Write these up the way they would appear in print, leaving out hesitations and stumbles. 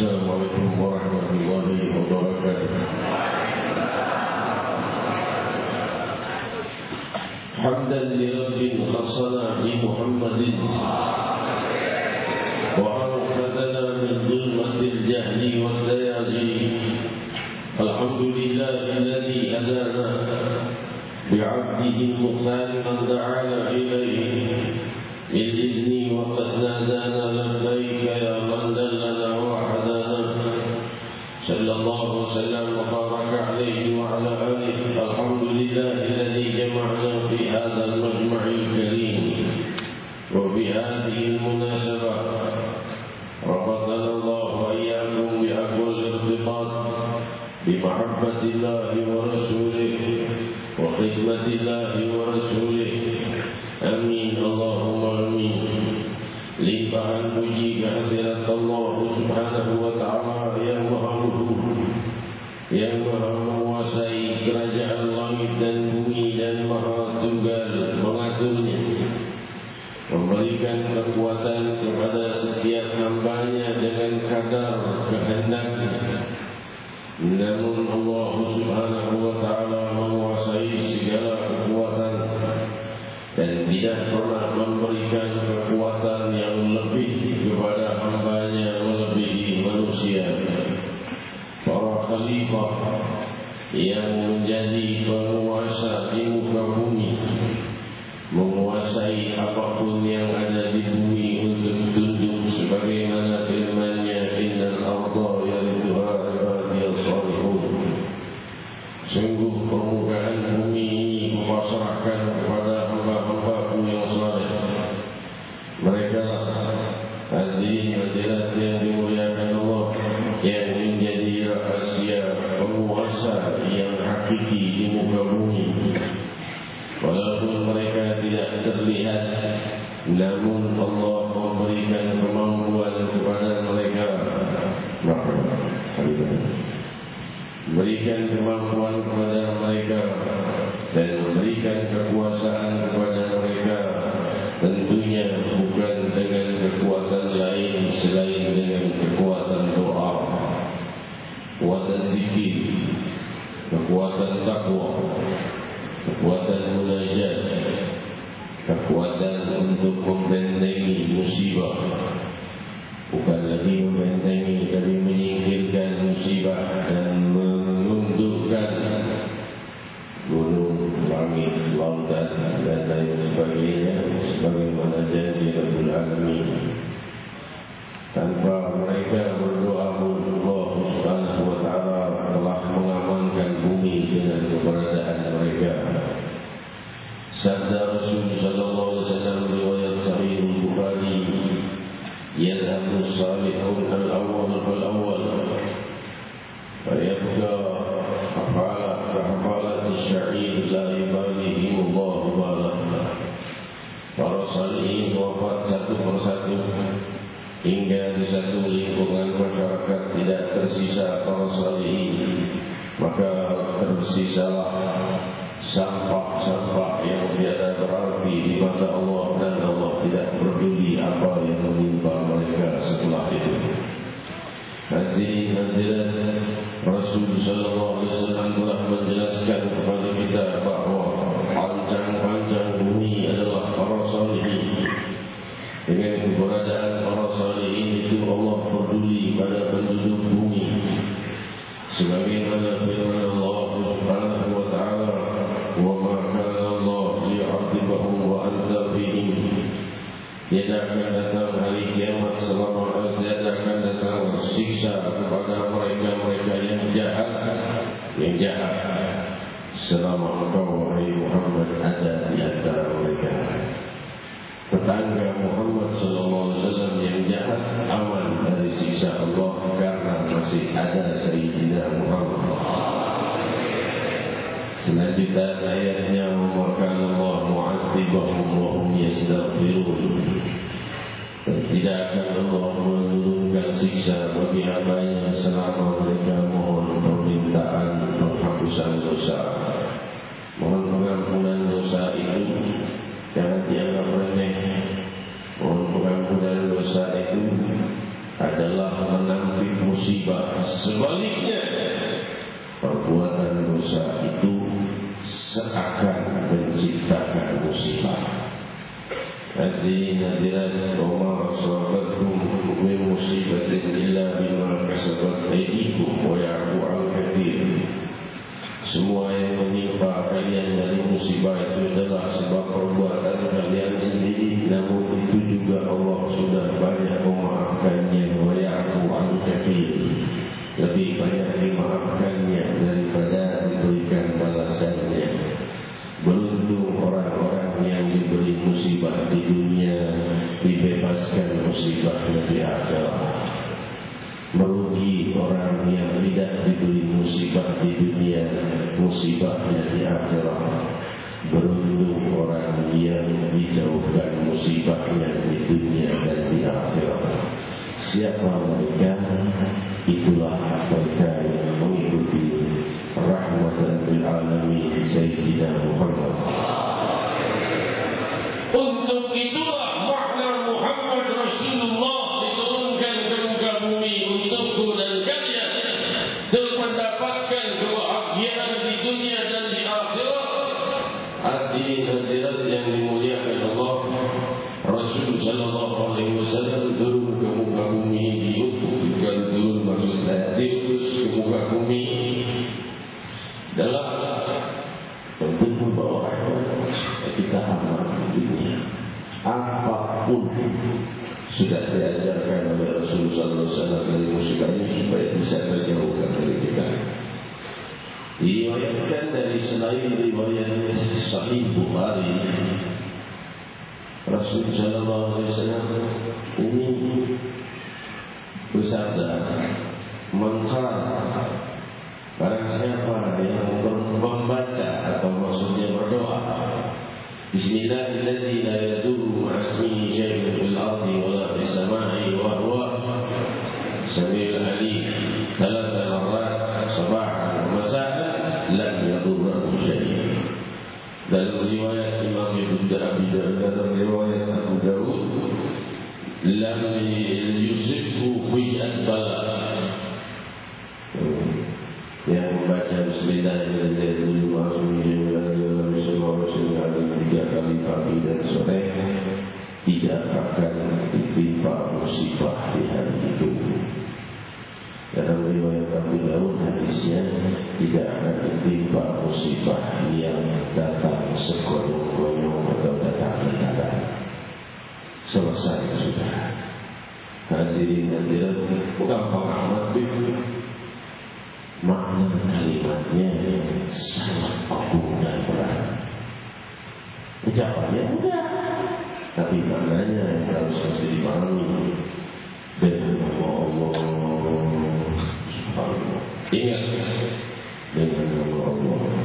Assalamualaikum عليكم ورحمة الله وبركاته. حمدا لرب خصنا بمحمد وأنقذنا من ظلمة الجهل والليالي. الحمد لله الذي هدانا بعبده المختار من دعانا إليه بالإذن وقد نادانا لبيك يا من دلنا وحدانا. صلى الله وسلم وبارك عليه وعلى آله. الحمد لله الذي جمعنا في هذا المجمع الكريم وبهذه المناسبة ربطنا الله وإياكم بأقوى الارتباط بمحبة الله ورسوله وخدمة الله ورسوله. Amin Allahumma amin. Limpahan puji kehadirat Allah Subhanahu wa ta'ala yang maha luhur, yang maha menguasai kerajaan langit dan bumi dan maha tunggal mengaturnya, memberikan kekuatan kepada setiap hambanya dengan kadar kehendaknya. Namun Allah Subhanahu wa ta'ala menguasai segala kekuatan dan tidak pernah memberikan kekuatan yang lebih kepada hambanya melebihi manusia. Para khalifah yang menjadi penguasa di muka bumi, menguasai apapun yang ada di bumi untuk tunduk sebagaimana firman-Nya, innal arda yarithuha ibadiyas salihun. Sungguh permukaan bumi ini kupasrahkan kepada hamba-hambaku yang saleh. Mereka hadirin hadirat yang dimuliakan Allah, yang menjadi rahasia penguasa yang hakiki di muka bumi. Walaupun mereka tidak terlihat, namun Allah memberikan kemampuan kepada mereka, memberikan kemampuan kepada mereka dan memberikan kekuasaan kepada mereka. Tentunya bukan dengan kekuatan lain selain dengan kekuatan doa, kekuatan zikir, kekuatan takwa, kekuatan munajat, kekuatan untuk membentengi musibah. Bukan lagi membentengi, tapi menyingkirkan musibah dan menundukkan gunung, langit, lautan dan lain sebagainya sebagaimana janji Rabbul Alamin. Tanpa mereka berdoa pun Allah Subhanahu wa ta'ala telah mengamankan bumi dengan keberadaan mereka. Sabda Rasul sallallahu alaihi wasallam riwayat Sahih Bukhari, yadhabu salihun al-awwal fal-awwal fayabqa hafalat sya'ir la ibadihim Allah barak. Para salihin wafat satu persatu hingga di satu lingkungan masyarakat tidak tersisa para salihin, maka tersisalah sampah-sampah yang tiada berarti di mata Allah, dan Allah tidak peduli apa yang menimpa mereka setelah itu. Hadirin hadirat, Rasul sallallahu alaihi wasallam telah menjelaskan kepada kita bahawa panjang-panjang bumi adalah para salihin. Dengan keberadaan para salihin itu Allah peduli pada penduduk bumi. Sebagaimana firman Allah Subhanahu wa ta'ala, wa ma kana Allah liyu'adzibahum wa anta fihim. Tidak akan datang hari kiamat selama tidak akan datang siksa kepada mereka-mereka yang jahat selama engkau wahai Muhammad ada di antara mereka. Tetangga Muhammad sallallahu alaihi wasallam yang jahat aman dari siksa Allah karena masih ada Sayyidina Muhammad. Selanjutnya ayatnya, wa kana Allah mu'adzibahum wa hum yastaghfirun. Tidak akan Allah menurunkan siksa bagi hamba-Nya selama mereka mohon permintaan penghapusan dosa. Mohon pengampunan dosa itu jangan dianggap remeh. Mohon pengampunan dosa itu adalah menampik musibah. Sebaliknya, perbuatan dosa itu seakan menciptakan musibah. Hadirin hadirat, wa asabakum min musibatin illa bima kasabat aydikum wa ya'fu 'an katsir. Semua yang menimpa kalian dari musibah itu adalah sebab perbuatan kalian sendiri, namun itu juga Allah sudah banyak memaafkannya. Wa ya'fu 'an katsir, lebih banyak dimaafkannya daripada diberikan balasannya. Beruntung orang-orang yang diberi musibah di dunia, dibebaskan musibahnya di akhirat. Merugi orang yang tidak diberi musibah di dunia, musibahnya di akhirat. Beruntung orang yang dijauhkan musibahnya di dunia dan di akhirat. Siapa mereka? Itulah mereka yang mengikuti rahmatan lil alamin Sayyidina Muhammad. Untuk itulah makna Muhammad Rasulullah diturunkan ke muka bumi untukku dan kalian, untuk mendapatkan kebahagiaan di dunia dan di akhirat. Hadirin hadirat yang dimuliakan Allah, Rasul sallallahu alaihi wasallam turun ke muka bumi, bukan turun maksud saya, diutus ke muka bumi dalam bentuk membawa rahmat. Kita amal di dunia, apapun sudah diajarkan oleh Rasulullah sallallahu alaihi wasallam dari musibah ini supaya bisa terjauhkan dari kita. Diriwayatkan dari selain riwayat Sahih Bukhari, Rasulullah sallallahu alaihi wasallam ini bersabda, "Man qala," barang siapa yang membaca atau maksudnya berdoa, Bismillahirrahmanirrahim, la yadurru ma'asmihi syai'un fil ardi wala fis sama'i wa huwa samiul alim, thalatha marrat sabahan wa masa'an lam yadurru syai'un. Dalam riwayat Imam Ibnu Abi Dawud, dalam riwayat Abu Dawud, lam yusibhu fi'at bala, yang membaca Bismillahirrahmanirrahim 3 kali pagi dan sore tidak akan ditimpa musibah di hari itu. Dalam riwayat Abu Dawud hadisnya, tidak akan ditimpa musibah yang datang segonong-gonyong atau datang mendadak. Selesai sudah. Hadirin hadirat, gampang amat makna kalimatnya sangat agung dan berat. Ucapannya mudah, tapi maknanya yang harus mesti dipahami. Dengan nama Allah, ingat, dengan nama Allah,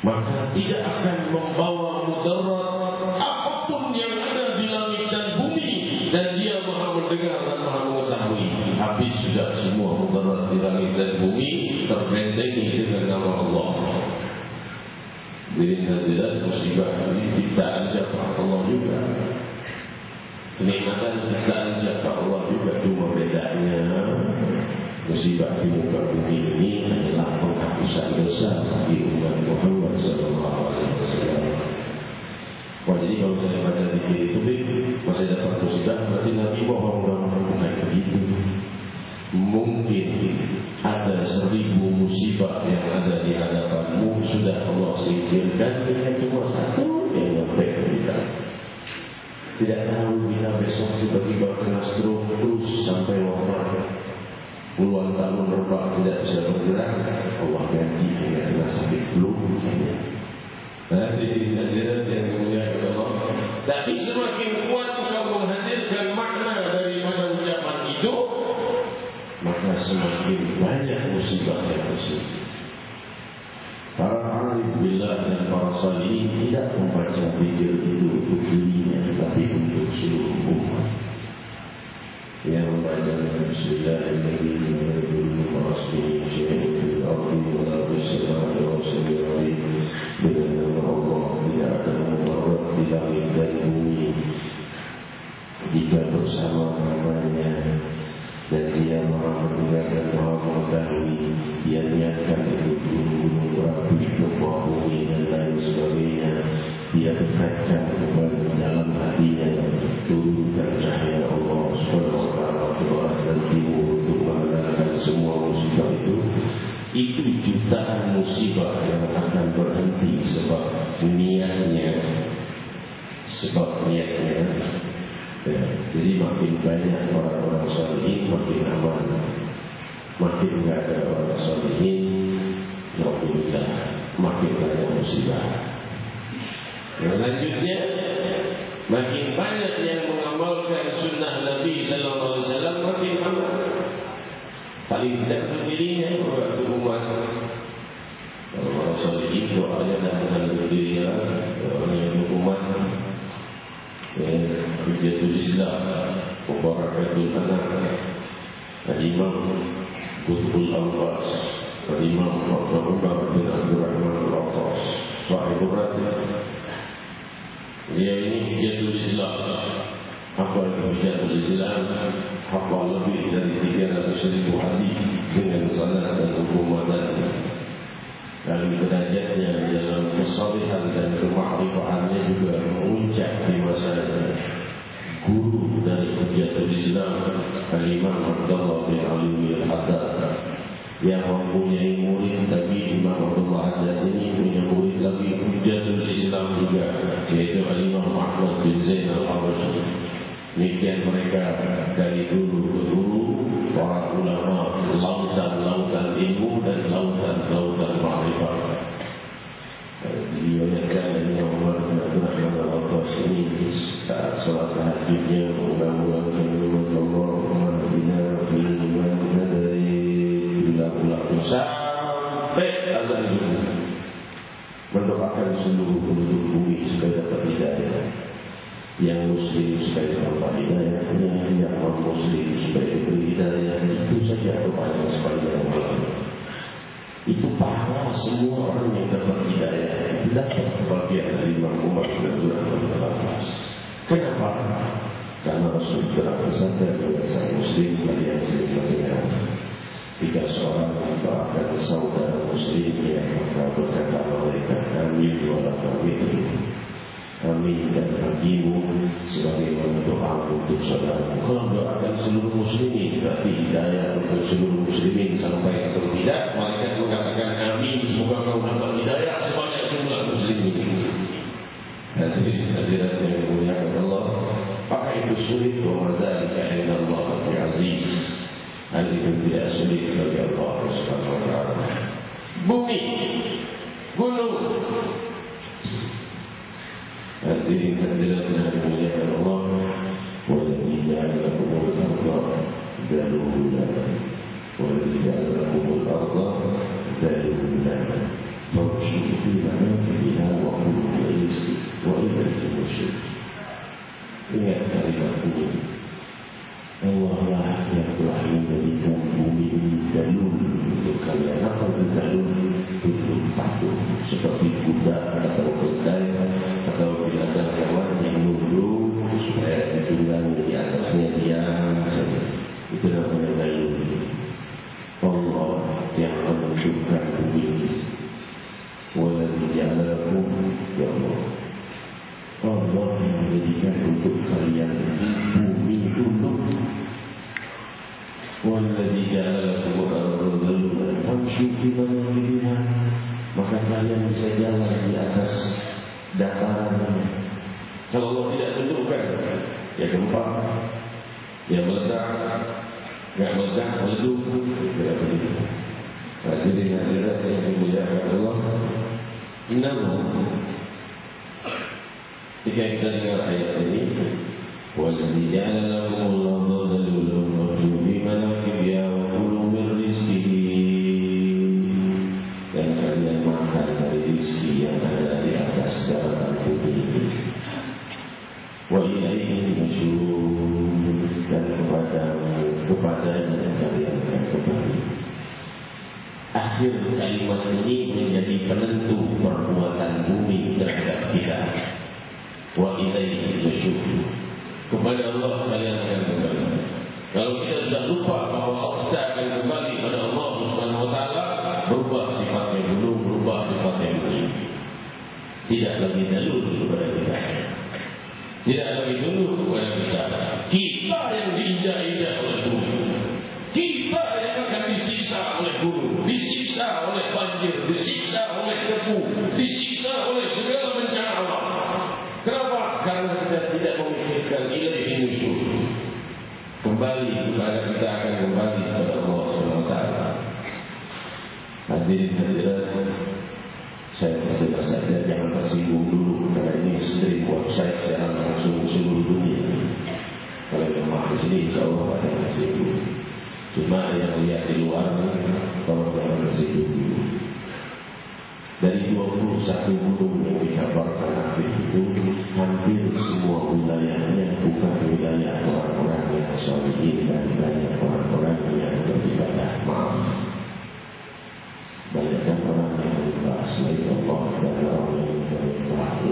maka tidak akan membawa mudarat apapun yang ada di langit dan bumi, dan Dia Maha mendengar dan Maha mengetahui. Habis sudah semua mudarat di langit dan bumi terbentengi dengan nama Allah. Bila tidak musibah ini ciptaan siapa? Allah juga. Kenikmatan ciptaan siapa? Allah juga. Cuma bedanya musibah di muka bumi ini adalah penghapusan dosa bagi umat Muhammad sallallahu alaihi wasallam. Wah, jadi kalau saya baca di itu masih dapat musibah, berarti Nabi bohong bukan begitu. Mungkin ada 1000 musibah yang ada di hadapanmu sudah Allah singkirkan dengan cuma satu yang nyampe ke kita. Tidak tahu bila besok tiba-tiba kena stroke terus sampai wafat, puluhan tahun rebah tidak bisa bergerak, Allah ganti dengan kena sakit flu saja. Hadirin hadirat yang dimuliakan Allah, tapi semakin kuat kau menghadirkan makna daripada ucapan itu, maka semakin banyak musibah yang terjadi. Para arif billah dan para salihin tidak membaca zikir itu untuk dirinya, tapi untuk seluruh umat. Yang membaca Bismillahirrahmanirrahim, dengan nama Allah tidak akan mudarat di langit dan bumi jika bersama namanya sebab niatnya. Ya, jadi makin banyak orang-orang sholihin makin aman. Makin tidak ada orang sholihin, alhamdulillah makin banyak musibah. Selanjutnya, makin banyak yang mengamalkan sunnah Nabi Sallallahu Alaihi Wasallam makin aman. Paling tidak berdirinya waktu umat. Kalau orang sholihin doanya dan berdirinya orang yang umat. Hujatul Islam, Mubarakatul Anak, Al-Imam Qutbul Abbas, Al-Imam Umar bin Abdul Rahman Al-Attas, Sahibul Ratib. Dia ini Hujatul Islam. Apa itu Hujatul Islam? Apa lebih dari 300.000 hadis dengan sanad dan hukum adat. Dan derajatnya dalam kesalihan dan kema'rifahannya juga memuncak di masanya. Guru dari Hujatul Islam, Al-Imam Abdullah bin Ali Al-Haddad, yang mempunyai murid tadi Imam Abdullah Haddad ini punya murid lagi Hujatul Islam juga, yaitu Al-Imam Ahmad bin Zain Al-Harashi. Demikian mereka dari dulu ke dulu, para ulama, lautan-lautan ilmu dan lautan-lautan ma'rifat. Diriwayatkan dari Umar bin Abdul Rahman Al-Attas ini saat salat tahajudnya mengulang-ulang Allah bina fil iman dari ulang-ulang sampai azan subuh, mendoakan seluruh penduduk bumi supaya dapat hidayah. Yang muslim supaya dapat hidayahnya, yang non-muslim supaya diberi hidayah. Itu saja doanya sepanjang malam. Itu pahala semua orang yang dapat hidayah. Itu dapat kebahagiaan dari Imam Umar bin Abdul Rahman. Kenapa? Karena Rasul telah bersabda kepada saya muslim kalian sering mendengar. Jika seorang mendoakan saudara muslim yang maka berkata mereka amin wala amin. Amin dan bagimu sebagaimana doa untuk saudaramu. Kalau doakan seluruh muslimin berarti hidayah untuk seluruh muslimin sampai atau tidak, mereka mengatakan amin semoga kau dapat hidayah sebanyak jumlah muslimin. Hadirat yang dimuliakan Allah, maka itu sulit wadzalika inda Allah al-aziz. Hal itu tidak sulit bagi Allah Subhanahu wa taala. Bumi, gunung, hadirin hadirat yang dimuliakan Allah, walladzi ja'ala lakumul arda dalulan, walladzi ja'ala lakumul arda dalulan, famshu fi manakibiha wa kulu rizqi wa ilaihi nusyur. Ingat kalimat ini, Allah lah yang telah menjadikan bumi ini dalul untuk kalian. Apa itu dalul? Tujuh patung seperti kuda atau kedai atau binatang hewan yang nunduk supaya ditunggangi di atasnya diam saja. Itu namanya dalul. Allah yang menunjukkan bumi ini. Walladzi ja'ala lakum, ya Allah, Allah yang menjadikan untuk kalian bumi tunduk. Walladzi ja'ala lakum al-ardha dalulan famshu fi manakibiha, maka kalian bisa jalan di atas dataran. Kalau Allah tidak tentukan, ya gempa, ya meledak, enggak meledak, meleduk, tidak begitu. Hadirin hadirat yang dimuliakan Allah, namun jika kita dengar ayat ini, walladzi ja'ala lakumul arda dalulan famshu fi manakibiha wa kulu min rizqihi, dan kalian makan dari rezeki yang ada di atas daratan bumi ini. Wa ilaihi nusyur, dan kepadanya kalian akan kembali. Akhir kalimat ini menjadi penentu perbuatan bumi terhadap kita. Wa ilaihi nusyur, kepada Allah kalian akan kembali. Kalau kita sudah lupa bahwa kita akan kembali pada Allah Subhanahu wa taala, berubah sifatnya dulu, berubah sifatnya dulu. Tidak lagi dalul kepada kita, tidak lagi dulu kepada kita. Kita yang diinjak-injak oleh bumi, kita yang akan disiksa oleh gunung, disiksa oleh banjir, disiksa oleh debu, disiksa oleh segala bencana Allah. Kenapa? Karena kembali kepada kita akan kembali kepada Allah Subhanahu wa taala. Hadirin hadirat, saya tidak saja jangan tersinggung dulu karena ini stream website secara langsung seluruh dunia. Kalau yang di sini insya Allah ada yang tersinggung. Cuma yang lihat di luar kalau jangan tersinggung dulu. Dari 21 gunung yang dikabarkan Nabi itu, hampir semua wilayahnya bukan wilayah orang-orang yang sholihin dan banyak orang-orang yang beribadah. Maaf, banyak orang yang membahas selain Allah dan orang yang membahas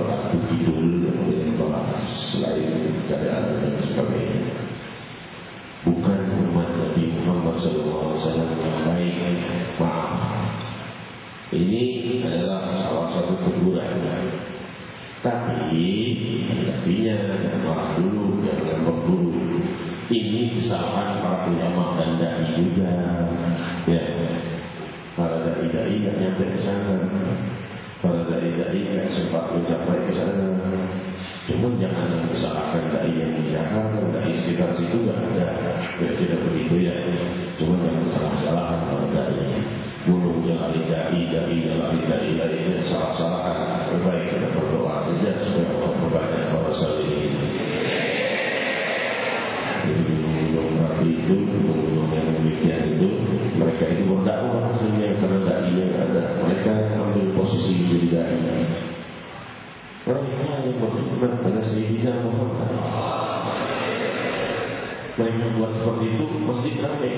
Ratu Kidul, yang membahas selain cara dan sebagainya. Bukan umat Nabi Muhammad SAW yang baik. Maaf, ini adalah salah satu teguran. Tapi artinya jangan marah dulu, jangan ngambek dulu. Ini kesalahan para ulama dan dai juga. Ya, para dai nggak nyampe ke sana. Para dai nggak sempat mencapai ke sana. Cuma jangan salahkan dai yang di Jakarta, dai sekitar situ nggak ada. Ya tidak begitu ya. Cuma jangan salah-salahkan para dai. Gunung jalari dai salah-salahan. Terbaik kita berdoa saja supaya Allah memperbanyak para salihin. Gunung Merapi itu, gunung yang demikian itu, mereka itu berdakwah sebenarnya karena dai yang ada. Mereka ambil posisi menjadi dai. Mereka yang berkhidmat pada Sayyidina Muhammad. Mereka buat seperti itu masjid ramai,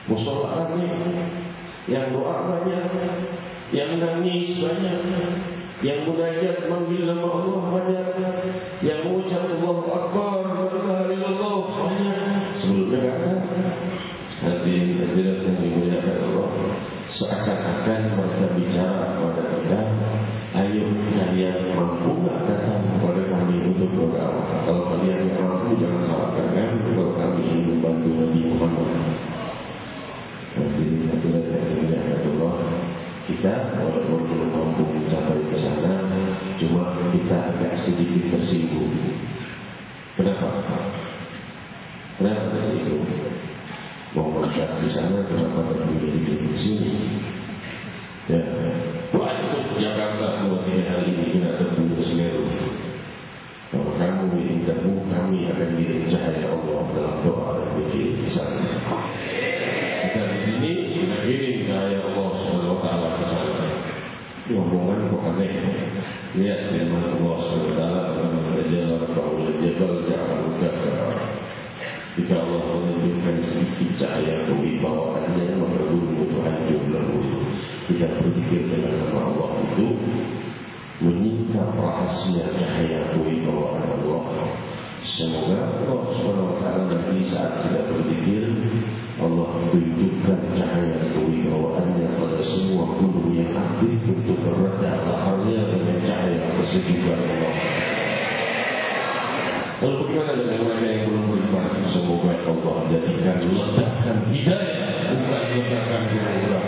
musola ramai, yang doa banyak, yang nangis banyak, yang munajat manggil nama Allah banyak, yang mengucap Allahu Akbar, la ilaha illallah banyak. Sebelumnya ada. Hadirin hadirat yang dimuliakan Allah, seakan-akan mereka bicara kepada kita, ayo kalian mampu nggak datang kepada kami untuk berdoa? Kalau kalian yang mampu jangan salahkan kami kalau kami ingin membantu Nabi Muhammad. Hadirin hadirat yang dimuliakan Allah, kita walaupun belum mampu mencapai ke sana, cuma kita agak sedikit tersinggung. Kenapa? Kenapa tersinggung? Mau berangkat di sana, kenapa berdiri di sini? Ya, waktu Jakarta 2-3 hari ini kita terbunuh Semeru. Kalau kamu ingin ketemu kami akan kirim cahaya Allah dalam doa dan zikir di sana. Kita di sini kita kirim cahaya Allah Subhanahu wa taala ke sana. Ngomongan kok aneh. Lihat firman Allah Subhanahu wa taala dalam Al-Jabal bahwa Jabal ja'aluka. Jika Allah menunjukkan sedikit cahaya kewibawaannya, maka gunung itu hancur lebur. Kita berpikir dengan nama Allah itu menyingkap rahasia cahaya kewibawaan Allah. Semoga Allah Subhanahu wa taala nanti saat kita berpikir, Allah tunjukkan cahaya kewibawaannya pada semua gunung yang aktif untuk meredah laharnya dengan cahaya kesejukan Allah. Lalu bagaimana dengan mereka yang belum beriman? Semoga Allah jadikan ledakan hidayah, bukan ledakan gunung.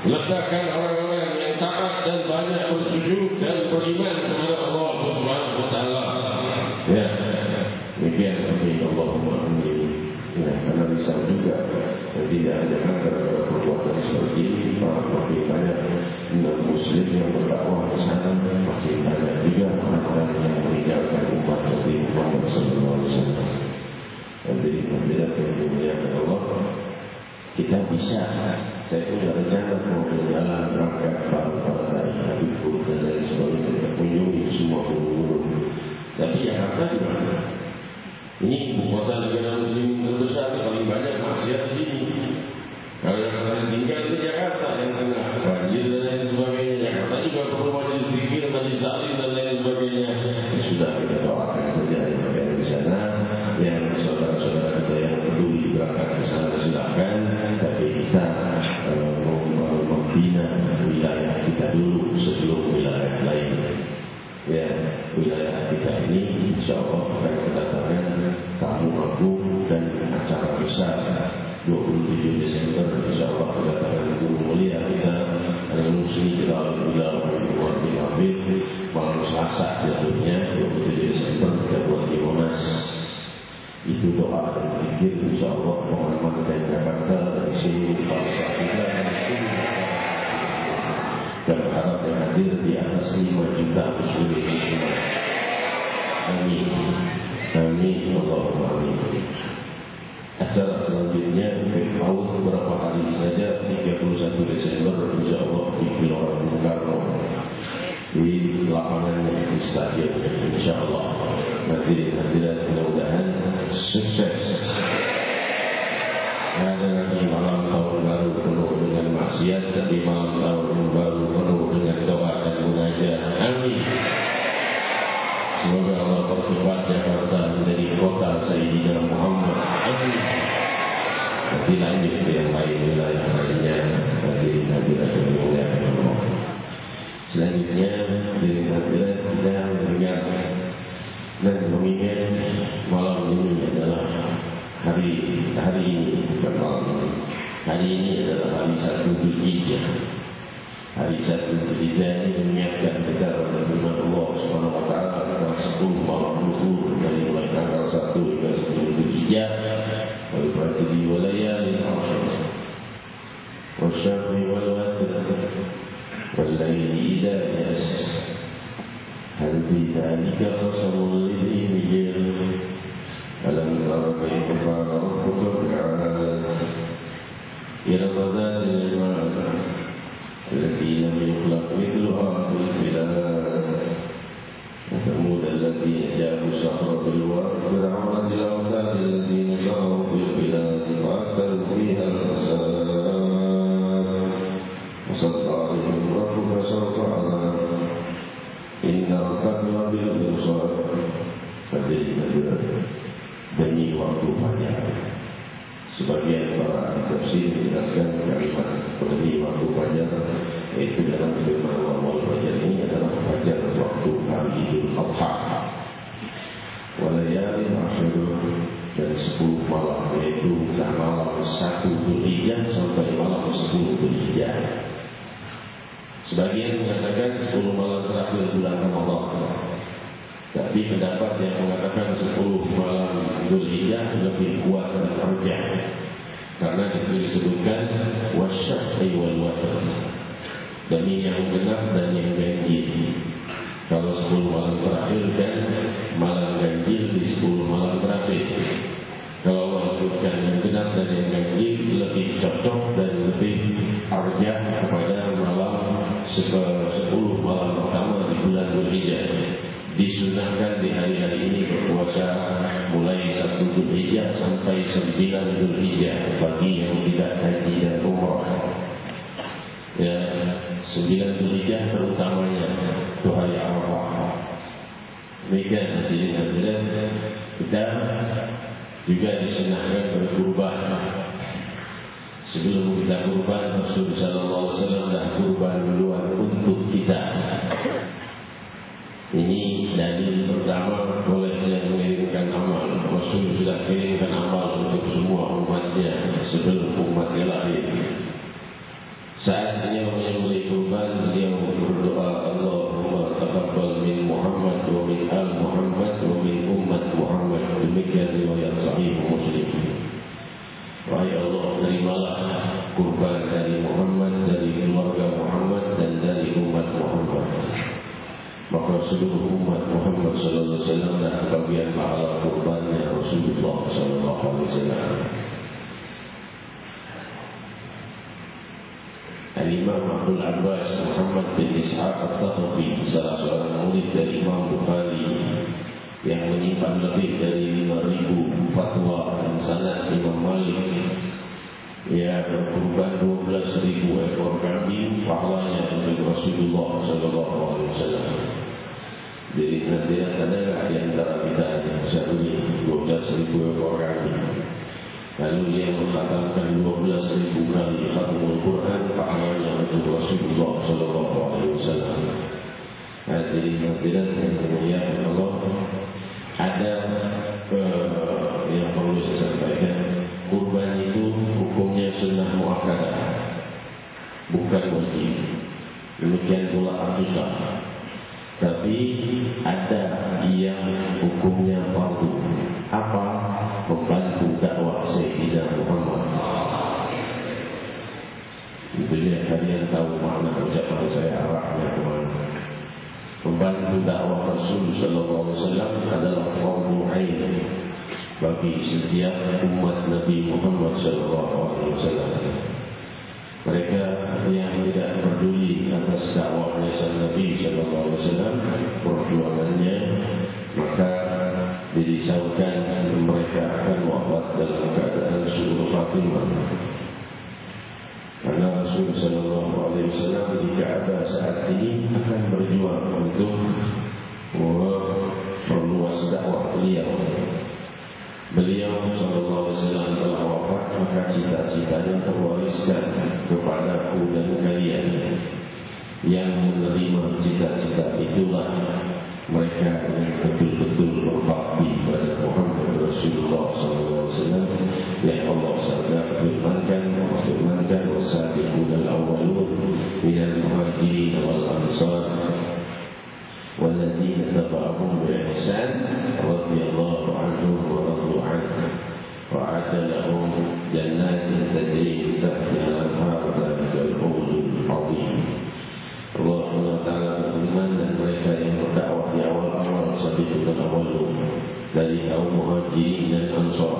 Ledakan orang-orang yang taat dan banyak bersujud dan beriman kepada Allah Subhanahu wa taala. Ya, demikian kami Allahumma amin. Ya, karena risau juga tidak hanya karena perbuatan seperti ini, makin banyak non-muslim yang berdakwah ke sana, makin banyak juga orang yang meninggalkan umat Nabi Muhammad SAW. Jadi tidak dimuliakan Allah, kita bisa. Saya punya rencana mau berjalan berangkat para dai, guru dan lain sebagainya, kita kunjungi semua guru. Tapi Jakarta di mana? Ini ibu kota negara muslim terbesar, paling banyak maksiat di sini. Kalau yang kalian tinggal di Jakarta yang tengah banjir dan lain sebagainya, Jakarta juga perlu majelis zikir, majelis taklim dan lain sebagainya. Ya sudah, kita doakan saja yang berada di sana, yang saudara-saudara kita yang peduli berangkat ke sana silakan. Tapi kita membina wilayah kita dulu sebelum wilayah lain. Ya, wilayah kita ini insya Allah akan kedatangan tamu agung dan acara besar 27 Desember insya Allah kedatangan guru mulia kita Al-Musni kita Alhamdulillah Wardi Habib malam Selasa jatuhnya 27 Desember kita buat di Monas. pengaman Jakarta dari seluruh bangsa kita dan harap yang hadir di atas 5 juta muslimin. Amin. Amin. Allahumma amin. Acara selanjutnya berpaut beberapa hari saja, 31 Desember insyaallah di Gelora Bung Karno di lapangannya di stadion insyaallah. Hadirin-hadirat mudah-mudahan sukses. Ada lagi malam tahun baru penuh dengan maksiat, tapi malam tahun baru penuh dengan doa dan munajat. Amin. Semoga Allah percepat Jakarta menjadi kota Sayyidina Muhammad. Amin. Nanti lanjut ke yang lain, wilayah lainnya. Hadirin-hadirat yang dimuliakan Allah. Selanjutnya hadirin-hadirat kita mengingat dan mengingat malam ini adalah hari ini bukan malam ini. Hari ini adalah hari 1 Dzulhijjah. Hari 1 Dzulhijjah ini mengingatkan kita pada firman Allah Subhanahu wa taala tentang 10 malam zuhur dari mulai tanggal 1 hingga 10 Dzulhijjah. Lalu berarti di walayalin ashr wasyaf'i wal watr wal laili idza yasr hal fi dzalika qasamul lidhi hijr alam tara kayfa fa'ala rabbuka bi'ad irama dhatil imad allati lam yukhlaq mithluha fil bilad وثمود الذين جابوا الصخر بالواد فرعون بالأوتاد الذين طغوا في البلاد فأكثروا فيها الفساد وصد عليهم ربك سوط عذاب إن ربك بالمرصاد. Demi waktu fajar. Sebagian para ahli tafsir menjelaskan kalimat demi waktu fajar, yaitu dalam firman Allah fajar ini adalah fajar waktu hari Idul Adha. Walayalin ashr dan 10 malam, yaitu malam 1 Dzulhijjah sampai malam 10 Dzulhijjah. Sebagian mengatakan 10 malam terakhir bulan Ramadan. Tapi pendapat yang mengatakan 10 malam Dzulhijjah lebih kuat dan arjah, karena disebutkan wasyaf'i wal watr, demi yang genap dan yang ganjil. Kalau 10 malam terakhir dan malam ganjil di 10 malam terakhir. Kalau Allah sebutkan yang genap dan yang ganjil, lebih cocok dan lebih arjah kepada malam 10 malam pertama di bulan Dzulhijjah. Disunahkan di hari-hari ini berpuasa mulai 1 Dzulhijjah sampai 9 Dzulhijjah bagi yang tidak haji dan umrah. Ya, 9 Dzulhijjah terutamanya itu hari Arafah. Demikian hadirin-hadirat, kita juga disunahkan berkurban. Sebelum kita kurban, Rasulullah SAW dah kurban duluan untuk kita. Ini dalil pertama bolehnya mengirimkan amal. Rasul sudah kirimkan amal untuk semua umatnya sebelum umatnya lahir. Saat beliau menyembelih kurban, beliau berdoa, Allahumma taqabbal min Muhammad wa min al Muhammad wa min ummat Muhammad. Demikian riwayat Sahih Muslim. Wahai Allah, terimalah kurban dari Muhammad, dari keluarga Muhammad dan dari umat Muhammad. Maka seluruh umat Muhammad sallallahu alaihi wasallam dan bagian pahala kurbannya Rasulullah sallallahu alaihi wasallam. Al-Imam Abdul Abbas Muhammad bin Ishaq At-Tahawi, salah seorang murid dari Imam Bukhari yang menyimpan lebih dari 5.000 fatwa dan sanad Imam Malik, ia berkurban 12.000 ekor kambing pahalanya untuk Rasulullah sallallahu alaihi wasallam. Jadi nanti ada di antara kita yang bisa beli 12.000 ekor kambing. Lalu dia mengatakan 12.000 kali khatamul Quran pahalanya untuk Rasulullah sallallahu alaihi wasallam. Jadi nanti yang dimuliakan Allah, ada yang perlu saya sampaikan. Kurban itu hukumnya sunnah muakkadah, bukan wajib. Demikian pula akikah. Tapi ada yang hukumnya fardu. Apa? Membantu dakwah Sayyidina pembantu dakwah Rasul sallallahu alaihi wasallam adalah fardu ain bagi setiap umat Nabi Muhammad sallallahu alaihi wasallam. Mereka yang tidak peduli atas dakwahnya sang Nabi sallallahu alaihi wasallam, perjuangannya, maka dirisaukan mereka akan wafat dalam keadaan su'ul khatimah. Karena Rasul sallallahu alaihi wasallam jika ada saat ini akan berjuang untuk memperluas dakwah beliau. Beliau sallallahu alaihi wasallam telah wafat, maka cita-citanya terwariskan kepadaku dan kalian. Yang menerima cita-cita itulah mereka yang betul-betul berbakti pada Muhammad Rasulullah sallallahu alaihi wasallam. Yang Allah SWT firmankan wasabiqun al-awwalun minal muhajirin wal ansar walladzina tabauhum bi ihsan radhiyallahu anhum wa radu anhu wa a'adda lahum jannatin tajri min tahtiha al-anhar dzalikal fawzul 'azim. Allah Ta'ala berfirman, dan mereka yang berdakwah di awal-awal sabiqun al-awwalun dari kaum muhajirin dan ansar,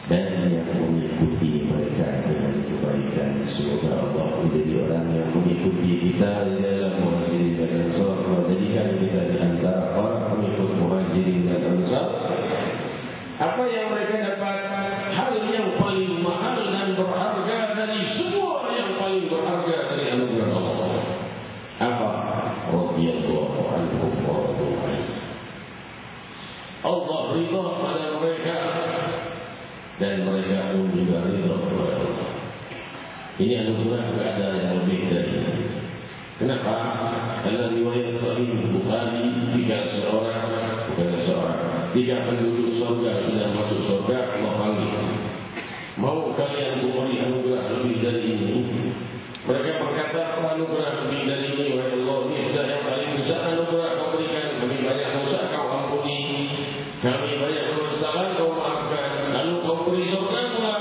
dan yang mengikuti mereka dengan kebaikan. Semoga Allah menjadi orang yang mengikuti kita di dalam muhajirin dan ansar, menjadikan kita di antara para pengikut muhajirin dan ansar. Apa yang mereka dapat? Hal yang paling mahal dan berharga dari semua yang paling berharga dari anugerah Allah. Apa? Radhiyallahu anhum wa radu anhu. Allah ridha pada mereka dan mereka pun juga ridha kepada Allah. Ini anugerah tidak ada yang lebih dari ini. Kenapa? Karena riwayat Sahih Bukhari, tiga penduduk surga sudah masuk surga, Allah panggil, mau kalian memberi anugerah lebih dari ini? Mereka berkata, anugerah lebih dari ini, wahai Allah, ini sudah yang paling besar anugerah kau berikan. Kami banyak dosa kau ampuni, kami banyak kesalahan kau maafkan, lalu kau beri surga pula.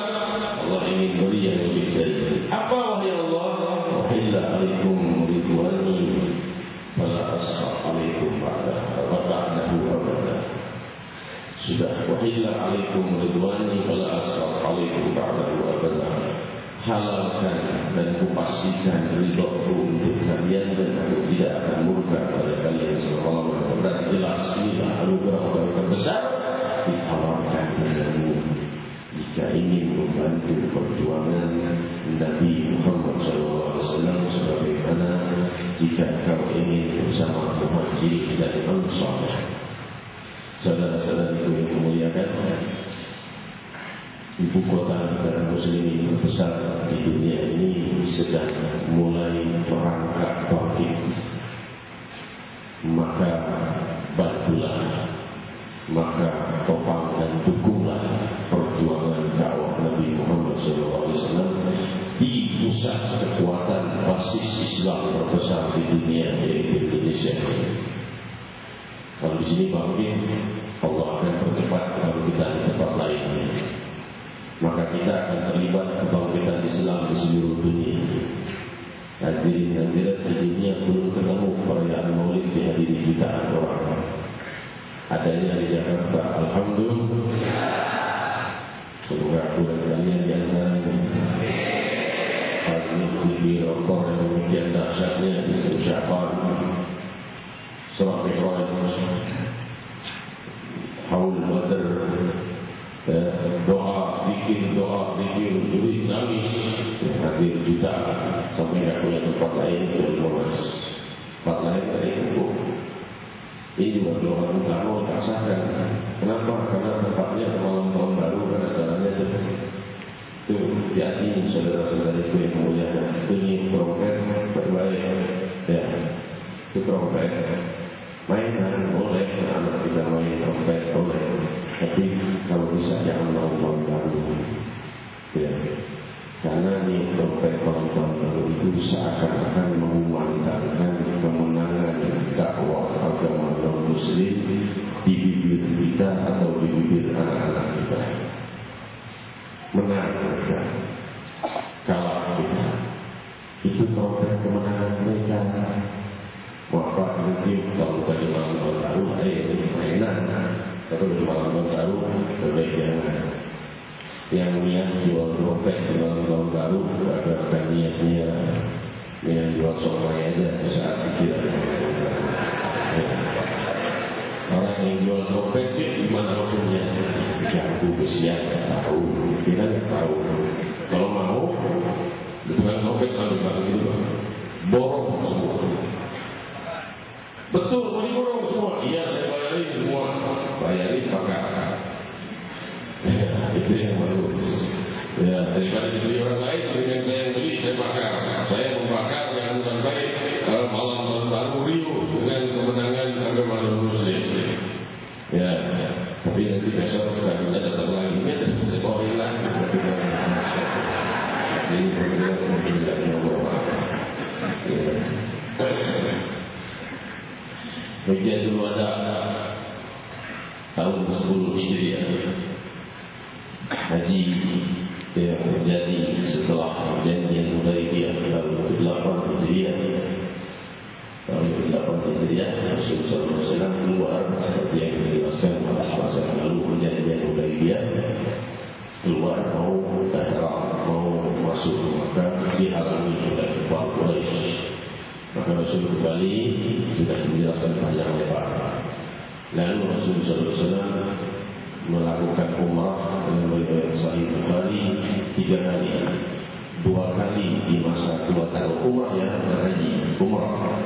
Allah ingin beri yang lebih dari ini. Apa wahai Allah? Wahilla alaikum ridwani wala asfar alaikum ba'dahu abada. Sudah, wahilla alaikum ridwani wala asfar alaikum ba'dahu abada. Halalkan dan kupastikan ridhoku untuk kalian, dan aku tidak akan murka pada kalian selama lamanya. Dan jelas inilah anugerah yang terbesar ditawarkan padamu jika ingin membantu perjuangan Nabi Muhammad SAW, sebagaimana jika kau ingin bersama muhajirin dan ansar. Saudara-saudariku yang memuliakan, ibu kota negara muslimin terbesar di dunia ini sedang mulai merangkak bangkit. Maka bantulah, maka topang dan dukunglah perjuangan dakwah Nabi Muhammad SAW di pusat kekuatan basis Islam terbesar di dunia, yaitu Indonesia. Kalau di sini bangkit, Allah akan percepat kebangkitan di tempat lain. Maka kita akan terlibat kebangkitan Islam di seluruh dunia. Hadirin di dunia belum ketemu perayaan Maulid dihadiri jutaan orang. Adanya di Jakarta, alhamdulillah. Semoga aku dan kalian di antaranya. Hal ini di rekor yang demikian dahsyatnya di Sya'ban, Surah Mi'raj, Haul Badr, doa, zikir, juri, nangis, hadir jutaan sampai tidak punya tempat lain untuk memas. Tempat lain dari itu. Ini berdoa utama tak sahkan. Kenapa? Karena tempatnya malam tahun baru, karena caranya itu yakin saudara-saudariku yang mulia. Itu ni trompet terbaik, ya. Itu trompet. Mainan boleh, anak kita main trompet boleh. Tapi kalau bisa jangan malam tahun baru, ya. Karena ni trompet malam tahun baru itu seakan-akan mengumandangkan kemenangan dakwah agama non-muslim di bibir kita atau di bibir anak-anak kita. Menang mereka, kalah kita. Itu trompet kemenangan mereka. Wafat mungkin kalau Tapi di malam tahun baru berbeda. Yang niat jual dompet di malam tahun baru, ada niatnya jual somai aja saat itu. Orang yang jual dompet itu gimana maksudnya? Jago kesian, tahu, kita nggak tahu. Kalau mau, dengan dompet lalu gitu, borong semua. Betul, mau diborong semua. Iya, saya bayarin semua. Bayarin pakai. Itu yang bagus. Ya, daripada dibeli orang lain, dengan saya yang beli, saya bakar. Saya membakar yang bukan baik. Malam tahun baru Rio dengan kemenangan agama Muslim. Ya, tapi nanti besok kita datang lagi. Ini ada sekolah lagi. Ini benar-benar menjadikan Allah. Hajjatul Wada tahun 10 Hijriah. Haji yang terjadi setelah perjanjian Hudaybiyah tahun 8 Hijriah. Tahun 8 Hijriah Rasulullah SAW keluar seperti yang dijelaskan pada masa yang lalu perjanjian Hudaybiyah, keluar mau ihram, mau masuk maka dihalangi oleh kufar Quraisy. Maka Rasul kembali sudah menjelaskan panjang lebar. Lalu Rasulullah SAW melakukan umrah dengan riwayat Sahih Bukhari 3 kali, 2 kali di masa 2 tahun umrah yang haji umrah.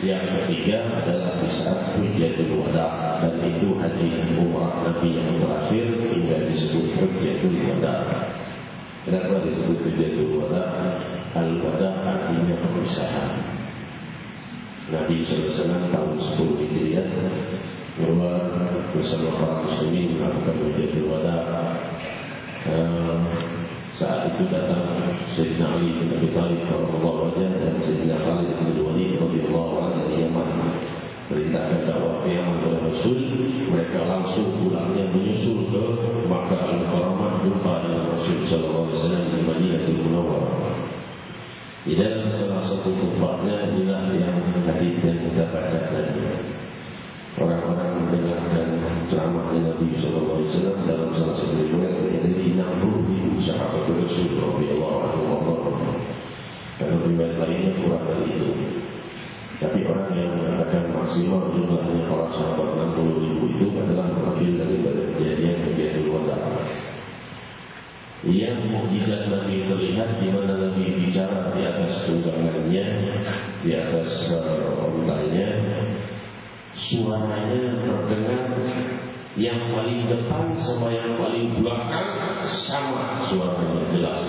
Yang ketiga adalah di saat Hajjatul Wada, dan itu haji umrah Nabi yang terakhir hingga disebut Hajjatul Wada. Kenapa disebut Hajjatul Wada? Al-Wada artinya perpisahan. Nabi SAW tahun 10 Hijriah keluar bersama para muslimin melakukan Hajjatul Wada. Saat itu datang Sayyidina Ali bin Abi Thalib radhiyallahu anhu dan Sayyidina Khalid bin Walid radhiyallahu anhu dari Yaman, perintahkan dakwah yang oleh Rasul. Mereka langsung pulangnya menyusul ke Makkah Al-Mukarramah, jumpa dengan Rasul sallallahu alaihi wasallam di Madinatul Munawwarah. Di dalam salah satu khutbahnya inilah yang hadis yang kita baca tadi. Orang-orang mendengarkan ceramahnya Nabi sallallahu alaihi wasallam dalam salah satu riwayat dari 60.000 sahabat Rasul radhiyallahu anhu. Dalam riwayat lainnya kurang dari itu. Tapi orang yang mengatakan maksimal jumlahnya para sahabat 60.000 itu adalah mengambil dari kejadian Hajjatul Wada. Yang mukjizat Nabi terlihat di mana Nabi bicara di atas tunggangannya, di atas ontanya. Suaranya terdengar yang paling depan sama yang paling belakang sama suaranya jelas.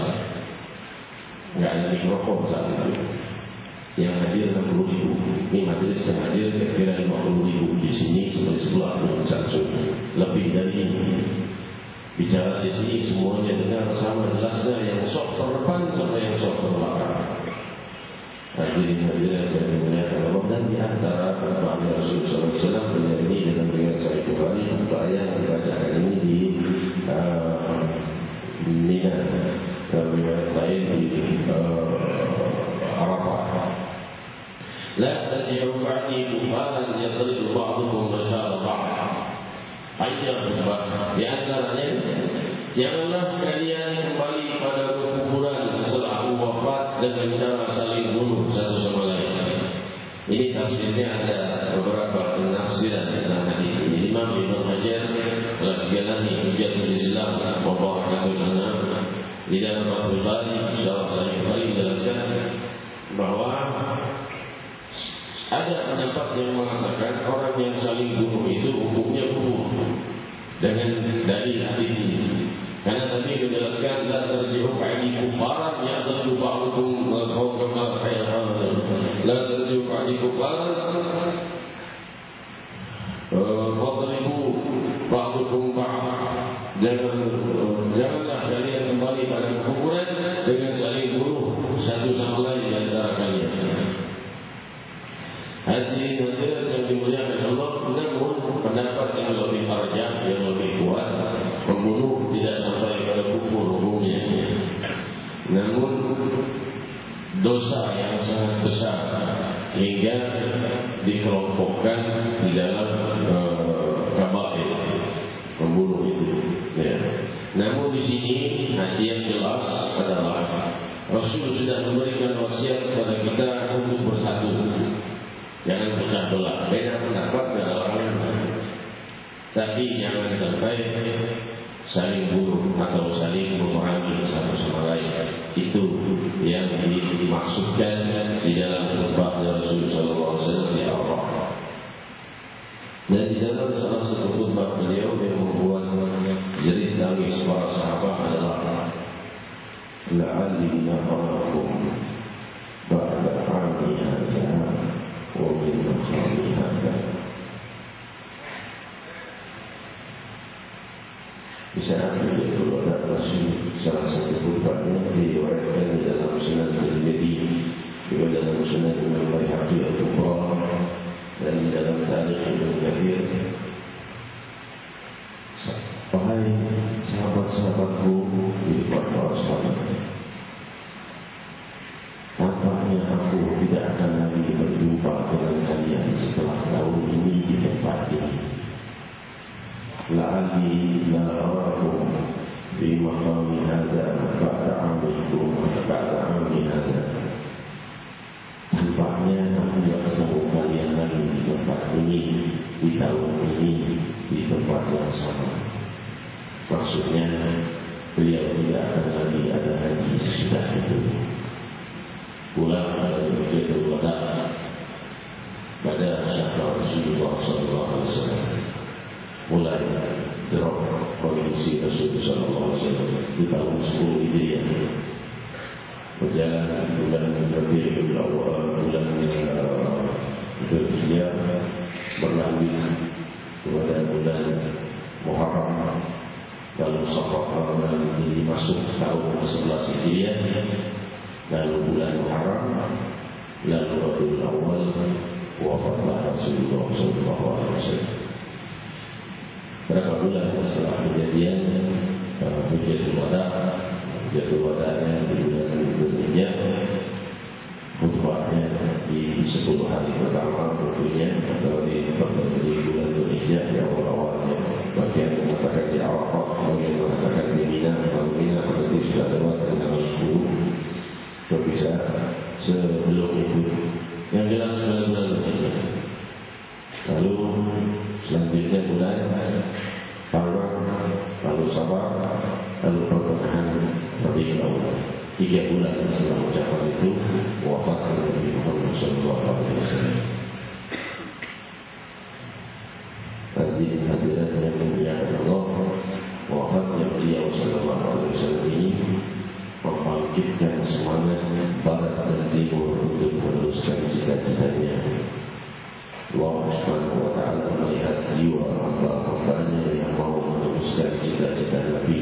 Enggak ada mikrofon saat itu. Yang hadir 60.000. Ini majelis yang hadir kira-kira 50.000 di sini seperti sebelah Samsung. Lebih dari ini. Bicara di sini semuanya dengar sama jelasnya, yang sok terdepan sama yang sok terbelakang. Hadirin yang dimuliakan Allah, dan di antara perkataan Rasulullah SAW menyanyi dengan riwayat Sahih Bukhari ayat yang dibacakan ini di Mina, dan riwayat lain di Arafah. La tarji'u ba'di kufaran yadribu ba'dukum riqaba ba'd. Ayat di antaranya, janganlah kalian kembali pada kekufuran setelah aku wafat dengan cara saling bunuh satu sama lain. Ini tafsirnya ada beberapa penafsiran tentang hadis ini. Imam Ibnu Hajar Al-Asqalani Hujjatul Islam wa Barakatul Anam di dalam Fathul Bari Syarah Sahih Bukhari menjelaskan bahwa ada pendapat yang mengatakan orang yang saling bunuh itu hukumnya kufur dengan dalil hadis ini. Karena tadi menjelaskan la tarji'u ba'di kufaran ya'dadu ba'dukum fawqa ba'd. La tarji'u ba'di kufaran wadribu ba'dukum ba'd. Janganlah kalian kembali pada kekufuran dengan saling bunuh satu sama lain di antara kalian. Hadirin hadirat yang dimuliakan Allah, namun pendapat yang lebih arjah, yang lebih kuat, membunuh tidak sampai pada kufur hukumnya. Namun dosa yang sangat besar hingga dikelompokkan di dalam kabair. jelas adalah Rasul sudah memberikan wasiat kepada kita untuk bersatu, jangan pecah belah. Beda pendapat pada orang lain, tapi jangan sampai saling buruk atau saling memerangi satu sama lain. Itu yang dimaksudkan di dalam khutbah Rasul sallallahu alaihi wasallam di Arafah. Dan di dalam salah satu khutbah beliau yang membuat jerit tangis para sahabat adalah la'alli nafarakum ba'da 'ami hadza wa min khali hadza. Di saat beliau keluar Rasul, salah satu khutbahnya diriwayatkan di dalam Sunan Tirmidzi, juga dalam Sunan Al-Baihaqi Al-Kubra, dan di dalam Tarikh Ibnu Katsir. Wahai sahabat-sahabatku, di para sahabat, nampaknya aku tidak akan lagi berjumpa dengan kalian setelah tahun ini di tempat ini. La'alli la arakum fi maqami hadza ba'da 'amikum ba'da 'ami hadza. Nampaknya aku tidak ketemu kalian lagi di tempat ini, di tahun ini, di tempat yang sama. Maksudnya beliau tidak akan lagi ada haji sesudah itu. Pulang dari Hajjatul Wada pada masa Rasulullah SAW, mulai drop kondisi Rasulullah SAW di tahun 10 Hijriah, berjalan bulan Rabiul Awal, bulan Dzulhijjah, berlanjut kepada bulan Muharram, lalu Safar, menjadi masuk tahun ke-11 Hijriah, lalu bulan Muharram, lalu Rabiul Awal, wafatlah Rasulullah SAW. Berapa bulan setelah kejadian Hajjatul Wada, Hajjatul Wada'nya di bulan Dzulhijjah, khutbahnya di 10 hari pertama tentunya, atau di bulan Dzulhijjah di awal-awalnya. Bagian mengatakan di Arafah, bagian mengatakan di Mina. Kalau Mina berarti sudah lewat tanggal 10, bisa sebelum itu. Yang jelas bulan Dzulhijjah. Lalu selanjutnya bulan Muharram, lalu Safar, lalu pertengahan Rabiul Awal. 3 bulan setelah ucapan itu wafat Nabi Muhammad SAW. Hadirat yang dimuliakan Allah, wafatnya beliau SAW ini membangkitkan semangat barat dan timur untuk meneruskan cita-citanya. Allah Subhanahu wa Ta'ala melihat jiwa hamba-hambanya yang mau meneruskan cita-cita Nabi.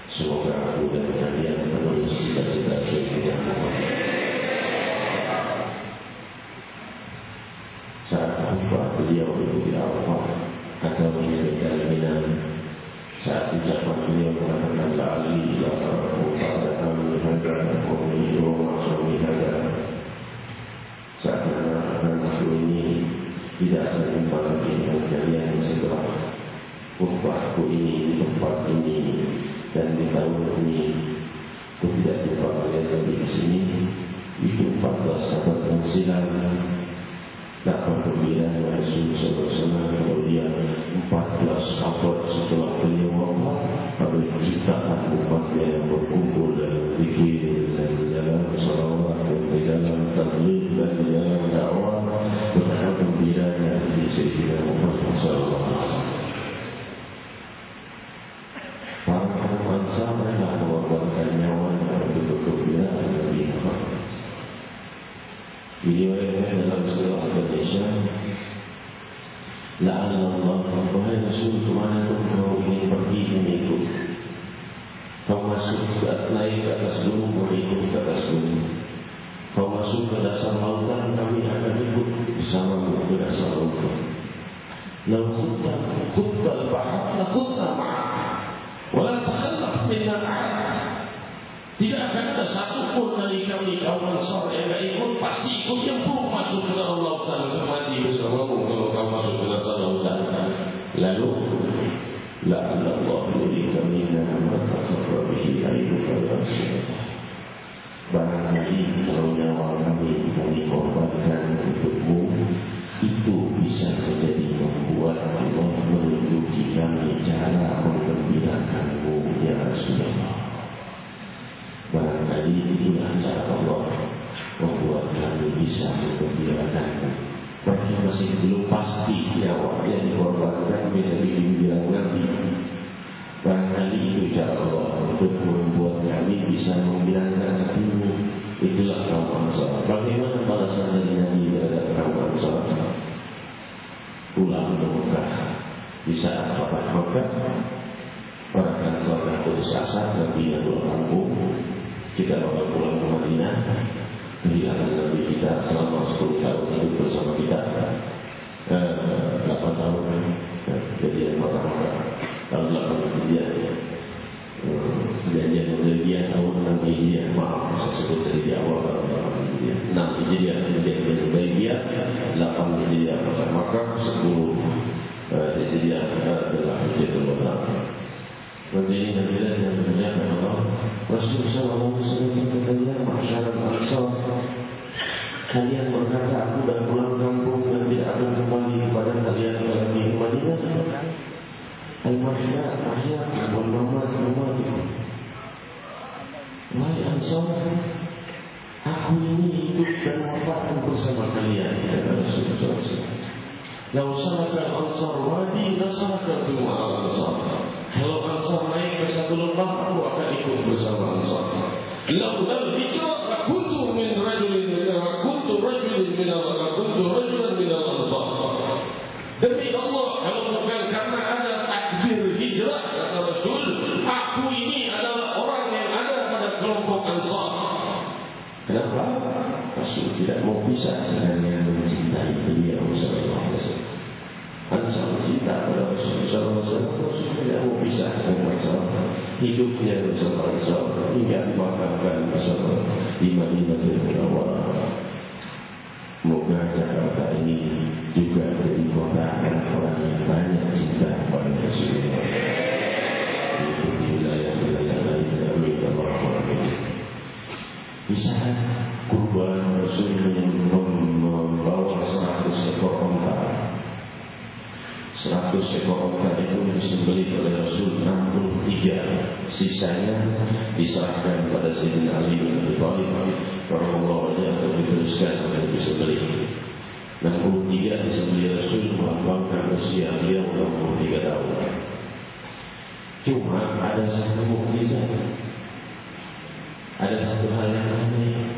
Semoga aku dan kalian menerus cita-cita Sayyidina Muhammad. Saat khutbah beliau di Arafah atau di Mina, saat ucapan beliau mengatakan la'ali la'arakum ba'da 'ami hadza wa min khali hadza, saat mengatakan aku ini tidak akan jumpa lagi dengan kalian setelah khutbahku ini di tempat ini dan di tahun ini. Aku tidak jumpa kalian lagi di sini. Itu 14 abad yang silam. Tak bergembira Rasulullah SAW kalau dia 14 abad setelah beliau wafat, pada jutaan umatnya yang berkumpul dalam zikir dan di dalam salawat dan di dalam tabligh dan di dalam dakwah, betapa gembiranya di Sayyidina Muhammad SAW. Para bangsa mereka mengorbankan nyawanya untuk bergembira Nabi Muhammad. Diriwayatkan dalam surah Al-Indonesia, la'allallah, wahai Rasul, kemana kau ingin pergi mengikut? Kau masuk ke naik ke atas gunung, mengikut ke atas gunung. Kau masuk ke dasar lautan, kami akan ikut bersamamu ke dasar lautan. Lau khutbah al-bahar, la khutbah ma'ah, walau takhallaf minna ahad. Tidak akan ada satu pun dari kami kaum Ansar yang tidak ikut, pasti ikut yang pun masuk ke dalam lautan untuk mati bersamamu kalau kau masuk ke dasar lautan. Lalu la'allallahu yurika minna ma tasarra bihi ayyuka ya Rasulullah. Barangkali kalau nyawa kami korbankan untukmu, itu bisa menjadi membuat Allah menunjuki kami cara menggembirakanmu ya Rasulullah. Barangkali itulah cara Allah membuat kami bisa menggembirakanmu. Bagi masih belum pasti nyawa yang dikorbankan bisa dibilang Nabi. Barangkali itu cara Allah untuk membuat kami bisa menggembirakan hatimu. Itulah kaum Ansar. Bagaimana balasan dari Nabi terhadap kaum Ansar? Pulang ke Mekah. Di saat Fatah Mekah, para Ansar yang putus asa, Nabi yang pulang kampung. Kita bakal pulang ke Madinah. Kehilangan Nabi kita selama 10 tahun hidup bersama kita. 8 tahun kejadian pertama tahun 8 kejadian Hudzaibiyah tahun 6 Hijriah. Maaf, saya sebut dari awal tahun 8 Hijriah. 6 Hijriah kejadian Hudzaibiyah, 8 Hijriah Makkah, 10 Hijriah adalah Hijratul Wada. Begini Nabi yang menjaga Allah Rasulullah SAW berkata, masyarakat Ansar, kalian berkata aku dah pulang kampung dan tidak akan kembali kepada kalian lagi ke Madinah. Al-Mahya, Mahya, wal-Mamat, wahai Ansar, aku ini hidup dan wafat bersama kalian. Rasulullah SAW. Lau salakal Ansar wadi, lasalakal semua Ansar. Kalau Ansar naik ke satu lembah, aku akan ikut bersama Ansar. Lau dzalika kuntu min rajulin min al-Ansar. Demi Allah, kalau bukan karena ada takbir hijrah kata Rasul, aku ini adalah orang yang ada pada kelompok Ansar. Kenapa? Rasul tidak mau pisah dengan yang mencintai beliau sallallahu alaihi wasallam. Ansar cinta pada Rasul sallallahu alaihi wasallam. Rasul tidak mau pisah dengan Ansar. Hidupnya bersama Ansar hingga dimakamkan bersama di Madinatul Munawwarah. Semoga Jakarta ini juga jadi kota orang yang banyak cinta pada Rasulullah. Itu di wilayah-wilayah lain dari Allah. Di saat kurban Rasul membawa 100 ekor onta. 100 ekor onta itu disembelih oleh Rasul 63. Sisanya diserahkan pada Sayyidina Ali bin Abi Thalib radhiyallahu anhu untuk diteruskan oleh disembelih. 63 disembelih Rasul melambangkan usia beliau 63 tahun. Cuma ada satu mukjizat. Ada satu hal yang aneh.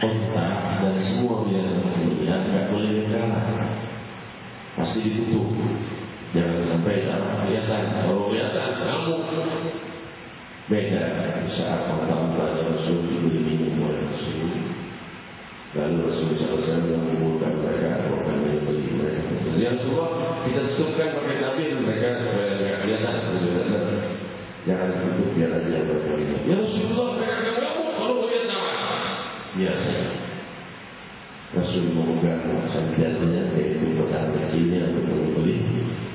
Onta dan semua binatang melihat tidak boleh kalah. Pasti ditutup. Jangan sampai tak kelihatan. Kalau kelihatan, kamu beda. Saat onta-onta Rasul diberi minum oleh Rasul. Lalu Rasul SAW mengumpulkan mereka, bukan beli mereka. Yang kedua, kita tutupkan pakai tabir mereka supaya tidak kelihatan. Jangan tutup biar aja mereka lihat. Ya Rasulullah, mereka akan berlaku kalau melihat nama. Biasa. Rasul memegang sandalnya, yaitu pedang kecilnya untuk membeli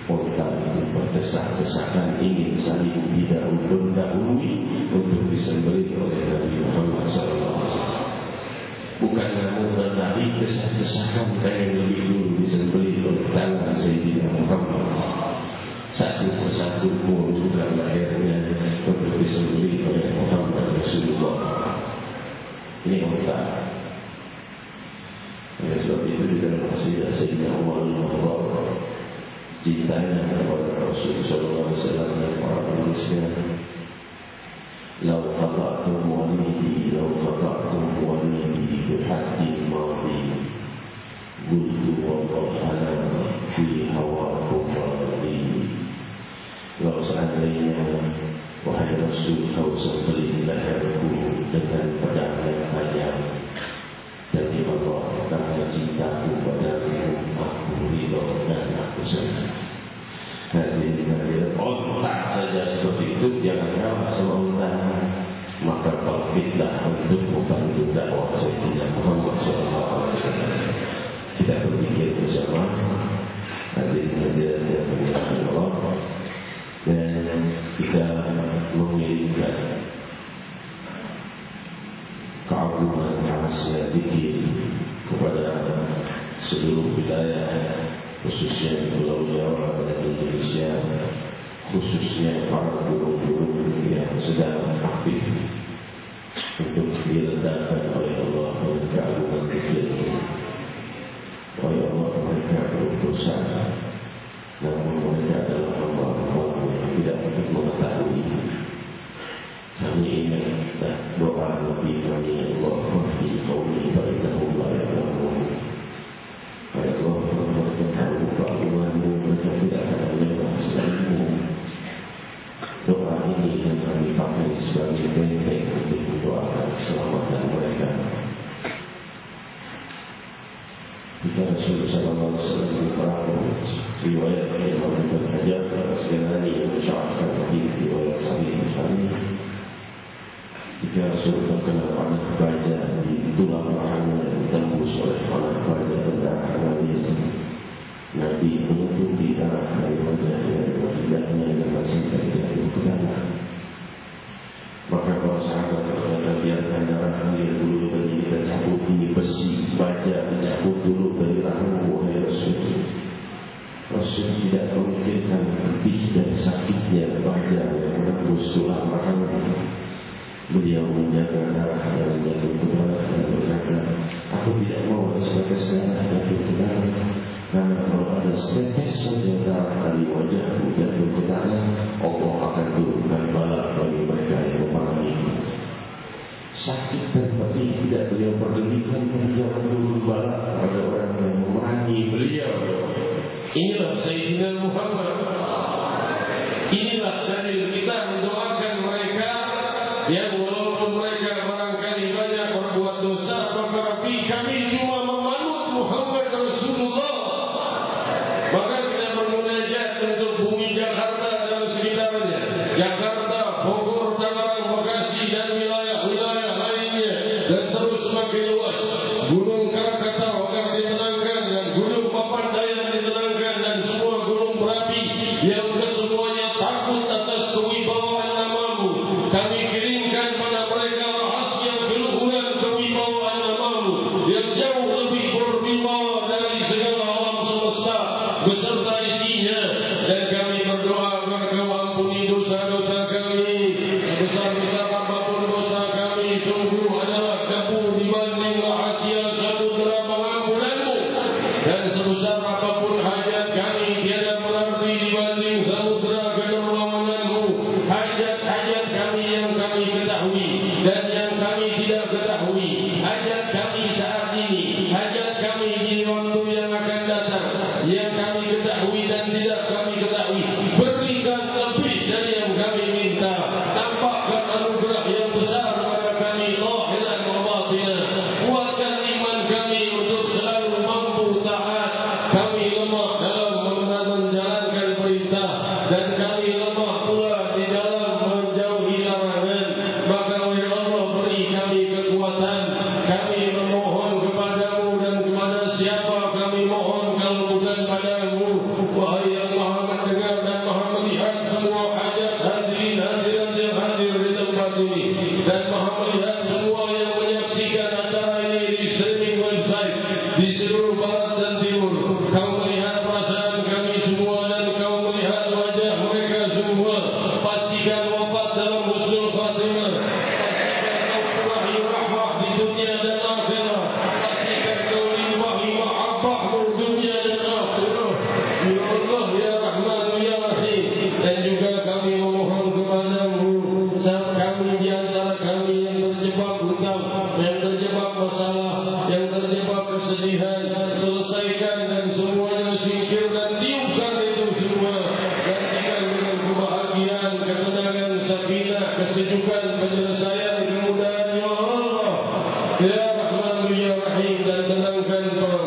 onta itu berdesak-desakan ingin saling didahului untuk disembelih oleh Nabi Muhammad SAW. Bukan namun tetapi desak-desakan pengen lebih dulu disembelih oleh tangan Sayyidina Muhammad. Satu persatu pun sudah lahirnya untuk disembelih oleh Muhammad Rasulullah. Ini onta. Oleh sebab itu di dalam wasiat Sayyidina Umar bin Khattab, cintanya kepada Rasul sallallahu alaihi wasallam dan para manusia. Lau qata'tum walidi, lau qata'tum walidi bihaqqil madi, qultu wallahu ana fi hawakum walidi. Lau seandainya wahai Rasul kau sembelih leherku dengan pedang yang tajam, jadi Allah karena cintaku padamu, aku ridho dan aku senang. Hadir onta saja seperti itu, jangan kalah sama onta. Maka bangkitlah untuk membantu dakwah Sayyidina Muhammad SAW. Kita berpikir bersama. Hadir yang dimuliakan Allah. kita mengirimkan keagungan rahasia zikir kepada seluruh wilayah, khususnya di Pulau Jawa dan Indonesia, khususnya para guru-guru yang sedang aktif untuk diledakkan oleh Allah dengan keagungan zikir. Oleh Allah mereka berdosa, namun mereka adalah hamba-hamba yang tidak mengetahui. Kami ingat doa Nabi kami, Allah fi qauli bainahum la ya'lamun. Allah memberitahu keagunganmu, mereka tidak akan menyembah selainmu. Doa ini yang kami pakai sebagai benteng untuk mendoakan keselamatan mereka. Kita Rasulullah sallallahu alaihi wasallam berkata, riwayat Imam Ibn Hajar Al-Asqalani yang mensyarahkan hadis riwayat Sahih Bukhari. Jika Rasulullah kena panah baja di tulang rahangnya ditembus oleh panah baja berdarah mengalir, Nabi menutupi darah dari wajahnya dan lidahnya yang masih tidak berdarah. Maka para sahabat berkata, biarkan darah mengalir dulu bagi kita cabut ini besi baja, dicabut dulu dari rahangmu wahai Rasul. Rasul tidak memikirkan lebih dari sakitnya baja yang menembus tulang rahangnya. Beliau menjaga darah dan menjaga darah dan berkata, aku tidak mau ada setetes darah jatuh ke darah, karena kalau ada setetes saja darah dari wajahmu jatuh ke tanah, Allah akan turunkan bala bagi mereka yang memerangimu. Sakit dan pedih tidak beliau pedulikan, beliau turun bala pada orang yang memerangi beliau. Inilah Sayyidina Muhammad. Inilah dalil kita mendoakan mereka yang walaupun mereka barangkali banyak berbuat dosa, tetapi kami cuma memanut Muhammad Rasulullah. Maka kita bermunajat untuk bumi Jakarta dan sekitarnya, Jakarta, Bogor, Tangerang, Bekasi dan wilayah-wilayah lainnya, dan terus semakin luas. Gunung Krakatau akan ditenangkan dan Gunung Papandayan ditenangkan dan semua gunung berapi yang kesemuanya takut atas kewibawaan namamu. Kami kirimkan pada mereka rahasia keluhuran kewibawaan namamu yang jauh lebih berwibawa dari segala alam semesta beserta isinya. Dan kami berdoa agar Kau ampuni dosa-dosa kami. Sebesar-besar apapun dosa kami sungguh adalah debu dibanding rahasia samudera pengampunanmu. Dan sebesar apapun hajat kami tiada berarti dibanding samudera kedermawananmu. Hajat-hajat kami yang kami ketahui dan yang kami tidak ketahui, hajat kami saat ini, hajat kami di waktu yang akan datang, yang kami ketahui dan tidak kami ketahui, berikan lebih dari yang kami minta. Tampakkan anugerah yang besar kepada kami, zahiran wa batinan. Kuatkan iman kami untuk selalu mampu taat. Kami lemah dalam menjalankan perintah dan kami lemah pula di dalam menjauhi larangan. Maka oleh Allah beri kami kekuatan. Kami memohon kepadamu dan kepada siapa kami mohon kalau bukan padamu, wahai yang maha mendengar dan maha melihat semua hajat hadirin hadirat yang hadir di tempat ini, dan maha melihat semua yang menyaksikan acara ini di streaming website di seluruh barat dan timur. Kau melihat perasaan kami semua dan Kau melihat wajah mereka semua. Pastikan wafat dalam husnul khatimah. Pastikan Kau berahi rahmah di dunia dan akhirat. Pastikan Kau limpahi mahabbahmu dunia dan akhirat. Ya Allah, Ya Rahman, Ya Rahim. Dan juga kami memohon kepadamu, saat kami di antara kami yang terjebak hutang, yang terjebak masalah, yang terjebak kesedihan, selesaikan dan semuanya singkir dan tiupkan itu semua. Gantikan dengan kebahagiaan, ketenangan, sakinah, kesejukan, penyelesaian, kemudahan, Ya Allah, Ya Rahman, Ya Rahim. Dan tenangkan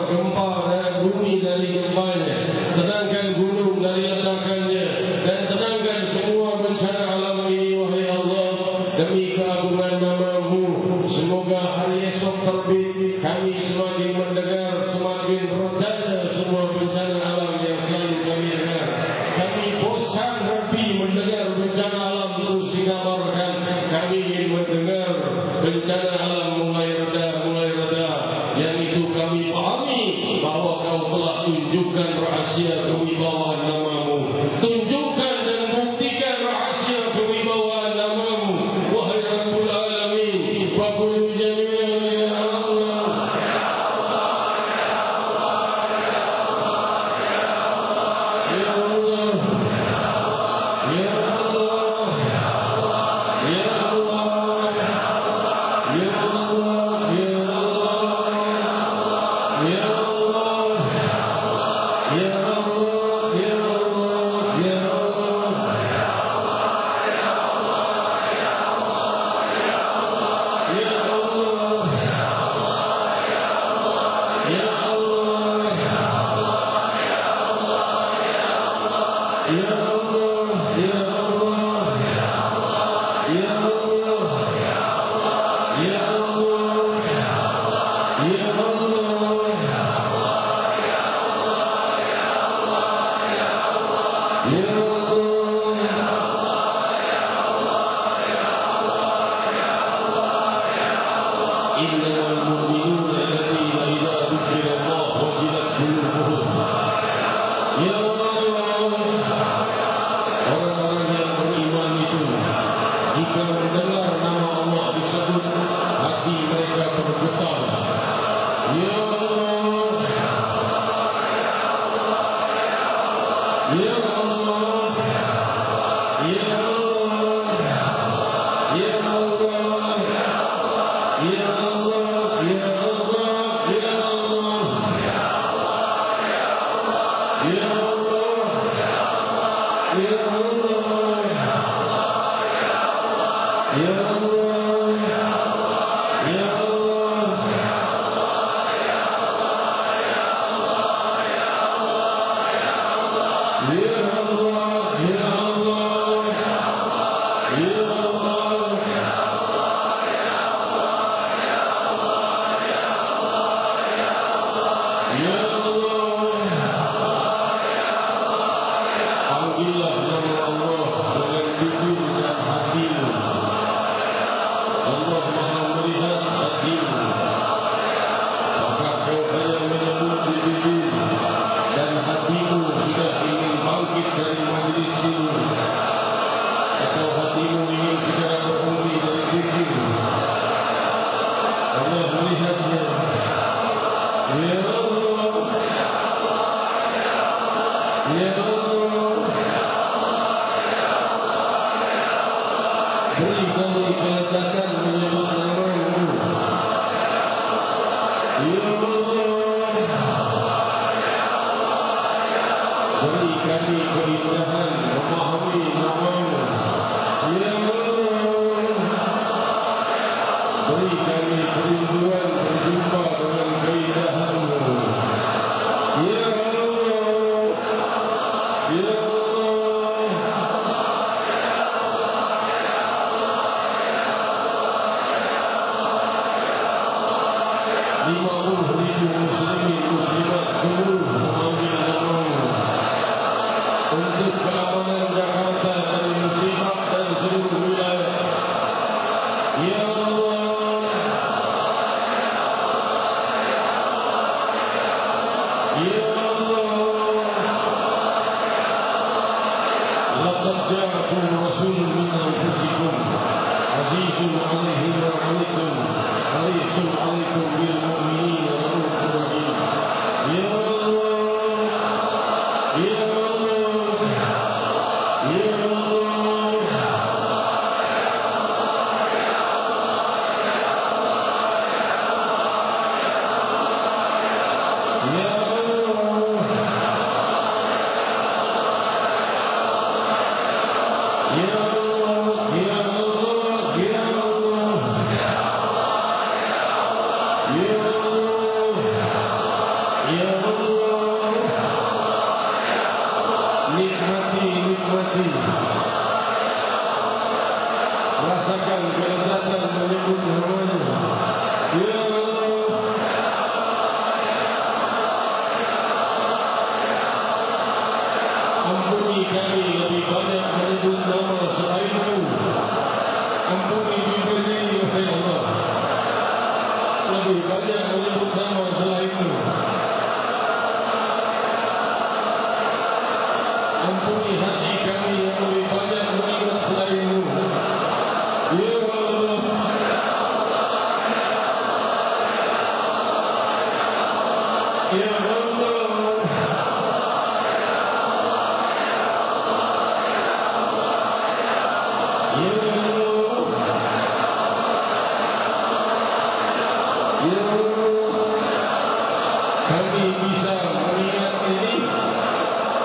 gempa dan bumi dari gempanya, tenangkan gunung dari ledakannya, dan tenangkan semua bencana alam ini, wahai Allah, demi keagungan namamu. Semoga hari esok terbit, kami semakin mendengar, semakin redanya semua bencana alam yang selalu kami dengar. Kami bosan mendengar bencana mendengar bencana alam mulai reda, yang itu kami pahami bahwa kau telah tunjukkan rahasia kewibawaan namamu. Tunjukkan dan buktikan rahasia kewibawaan namamu, wahai Rabbul Alamin. Fakulu jami'an ya Allah.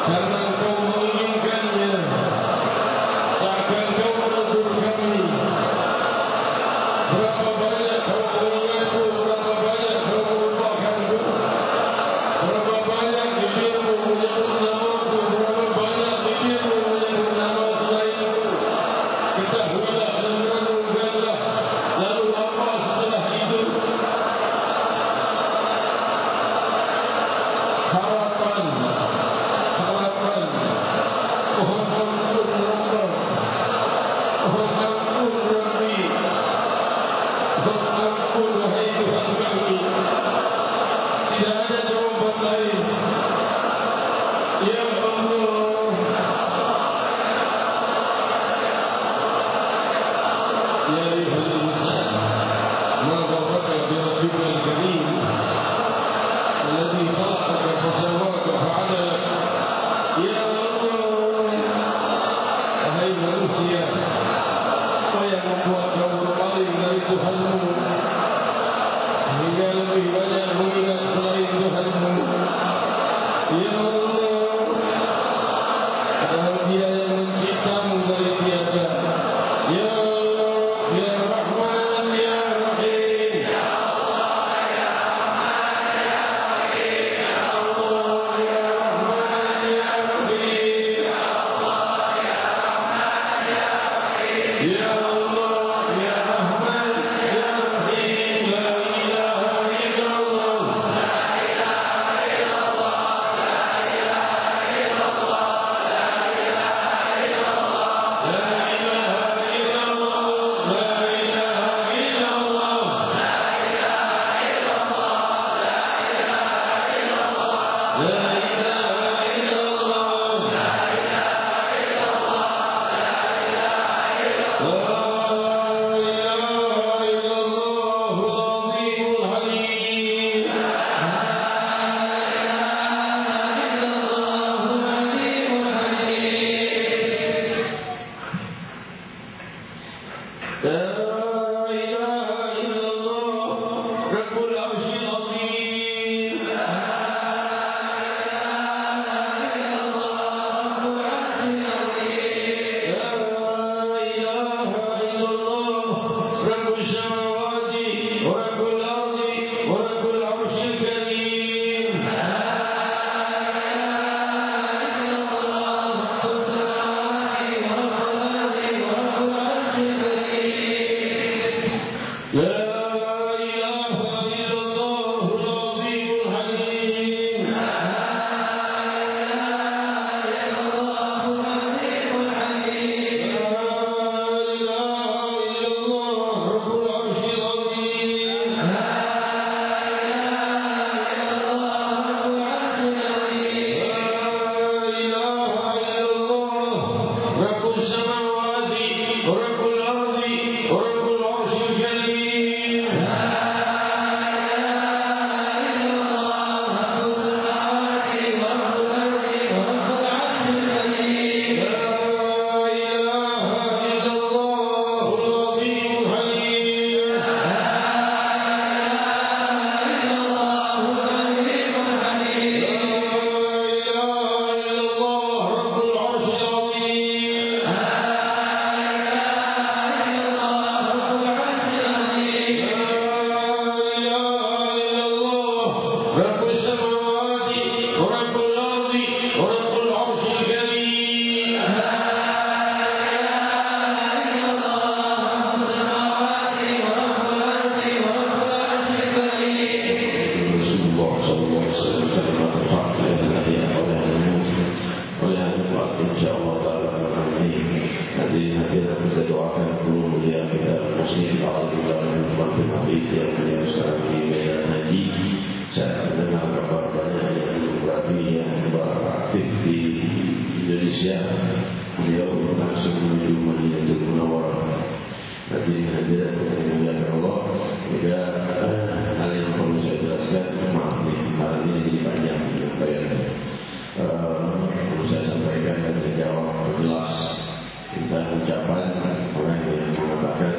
karena Engkau menginginkannya, seakan Engkau menegur kami. Berapa banyak Kau mengingatku, berapa banyak Kau melupakanku, berapa banyak bibirmu menyebut namaku, berapa banyak bibirmu menyebut nama selainku. Ketahuilah dan renungkanlah, lalu apa setelah itu? Harapan, mohon ampun Rabbah, mohon ampun Rabbi, mohon ampun wahai Tuhan kami. Tidak ada jawaban lain. Ya Allah, ya ayuhal insan, ma gharraka bi rabbikal karim alladhi khalaqaka fasawwaka fa'adalak. Ya Allah, wahai manusia, apa yang membuat kamu berpaling dari Tuhanmu hingga lebih banyak mengingat selain Tuhanmu? Ya Allah, padahal Dia yang menciptamu dari tiada. Ya Allah, Ya Rahman, Ya Rahim. Ya Allah, Ya Rahman, Ya Rahim. Ya Allah, Ya Rahman, Ya Rahim. Ya Allah, Ya Rahman, Ya Rahim. Ya Allah, Ya Rahman, Ya Rahim. La ilaha illallah. La ilaha illallah. La ilaha illallah. La ilaha illallah. La ilaha illallah. La ilaha illallah. La ilaha illallah. La ilaha illallah. La ilaha illallah. La ilaha illallah. ucapan orang yang mengatakan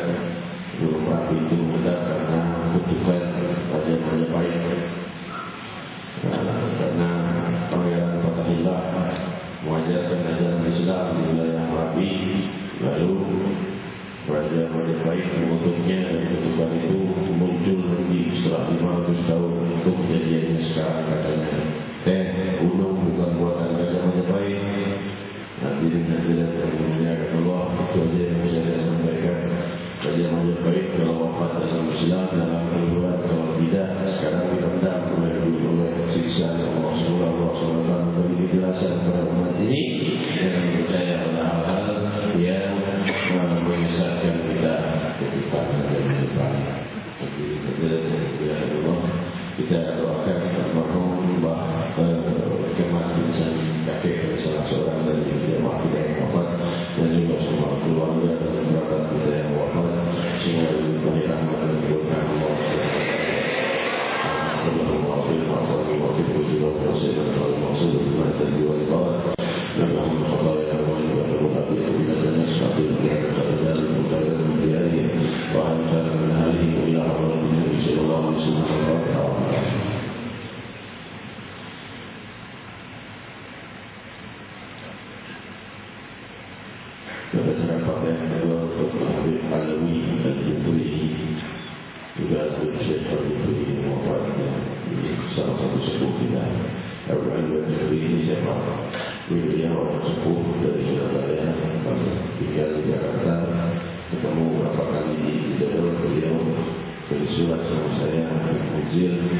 burung rapi itu mudah karena Ya.